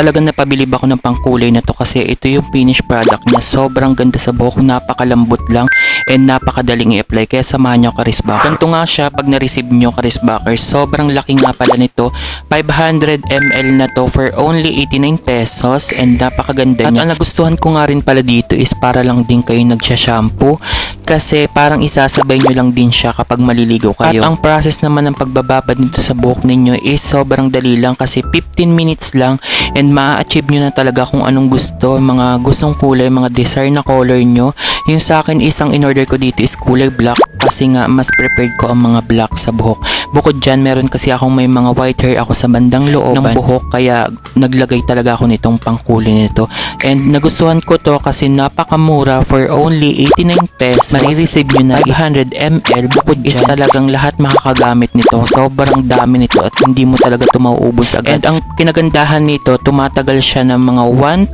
talagang napabilib ako ng pangkulay na to kasi ito yung finished product niya. Sobrang ganda sa buhok, napakalambot lang and napakadaling i-apply. Kaya samahan nyo Charisbacker. Ganito nga siya pag na-receive nyo Charisbacker. Sobrang laki nga pala nito. 500 ml na to for only 89 pesos and napakaganda niya. At ang nagustuhan ko nga rin pala dito is para lang din kayo nagsha-shampoo kasi parang isasabay nyo lang din siya kapag maliligo kayo. At ang process naman ng pagbababad nito sa buhok ninyo is sobrang dali lang kasi 15 minutes lang and ma-achieve nyo na talaga kung anong gusto, mga gustong kulay, mga desired na color nyo. Yung sa akin isang in-order ko dito is kulay black kasi nga mas prepared ko ang mga black sa buhok. Bukod dyan, meron kasi akong may mga white hair ako sa bandang loob ng buhok kaya naglagay talaga ako nitong pangkulay nito. And nagustuhan ko to kasi napakamura for only 89 pesos. Marireceive nyo na 500 ml. Bukod is talagang lahat makakagamit nito. Sobrang dami nito at hindi mo talaga ito mauubos agad. And ang kinagandahan nito, tumatagal siya ng mga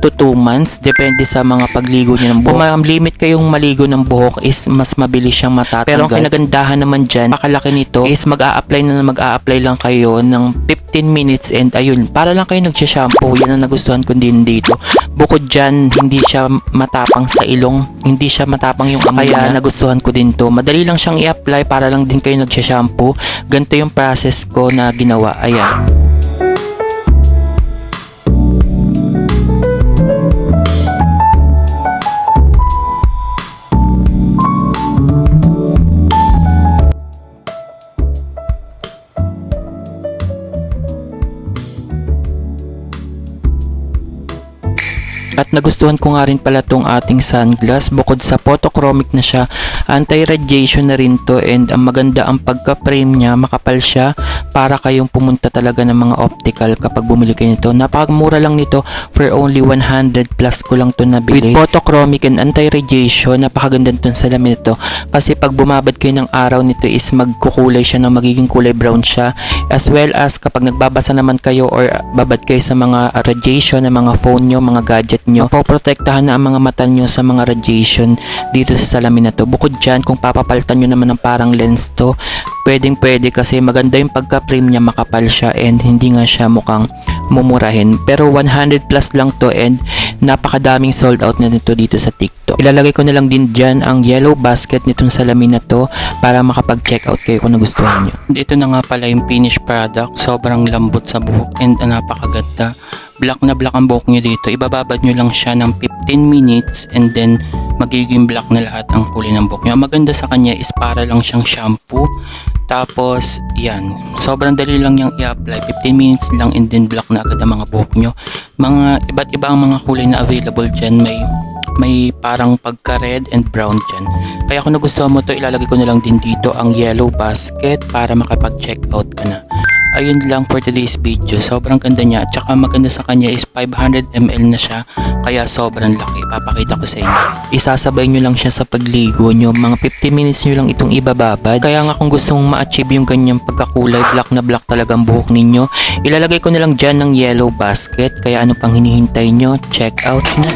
1 to 2 months depende sa mga pagligo niya ng buhok. Kung limit kayong maligo ng buhok is mas mabilis siyang matatanggal. Pero ang kinagandahan naman dyan, pakalaki nito is mag-a-apply lang kayo ng 15 minutes and ayun, para lang kayo nagsha-shampoo. Yan ang nagustuhan ko din dito. Bukod dyan, hindi siya matapang sa ilong, hindi siya matapang yung amoy kaya nagustuhan ko din to. Madali lang siyang i-apply para lang din kayo nagsha-shampoo. Ganito yung process ko na ginawa. Ayan. At nagustuhan ko nga rin pala tong ating sunglass. Bukod sa photochromic na siya, anti-radiation na rin to and ang maganda ang pagka-frame niya, makapal siya para kayong pumunta talaga ng mga optical kapag bumili kayo nito. Napakamura lang nito for only 100 plus ko lang to nabili. With photochromic and anti-radiation, napakaganda itong salamin nito kasi pag bumabad kayo ng araw nito is magkukulay siya ng magiging kulay brown siya, as well as kapag nagbabasa naman kayo or babad kayo sa mga radiation ng mga phone nyo, mga gadget nyo, poprotektahan na ang mga mata nyo sa mga radiation dito sa salamin na to. Bukod dyan, kung papapalitan nyo naman ng parang lens to, pwede kasi maganda yung pagka-frame niya, makapal siya and hindi nga siya mukhang mumurahin. Pero 100 plus lang to and napakadaming sold out na nito dito sa TikTok. Ilalagay ko na lang din dyan ang yellow basket nitong salamin na to para makapag-check out kayo kung nagustuhan nyo. Dito na nga pala yung finished product. Sobrang lambot sa buhok and napakaganda. Black na black ang buhok nyo dito. Ibababad nyo lang siya ng 15 minutes and then magiging black na lahat ang kulay ng buhok nyo. Ang maganda sa kanya is para lang siyang shampoo. Tapos, yan. Sobrang dali lang yung i-apply. 15 minutes lang and then black na agad ang mga buhok nyo. Mga iba't iba ang mga kulay na available dyan. May parang pagka red and brown dyan. Kaya kung nagustuhan mo to, ilalagay ko na lang din dito ang yellow basket para makapag-check out ka na. Ayun lang for today's video. Sobrang ganda niya. At saka maganda sa kanya is 500 ml na siya. Kaya sobrang laki. Papakita ko sa inyo. Isasabay nyo lang siya sa pagligo nyo. Mga 15 minutes nyo lang itong ibababad. Kaya nga kung gusto mong ma-achieve yung ganyang pagkakulay, black na black talagang buhok ninyo, ilalagay ko na lang dyan ng yellow basket. Kaya ano pang hinihintay nyo? Check out na.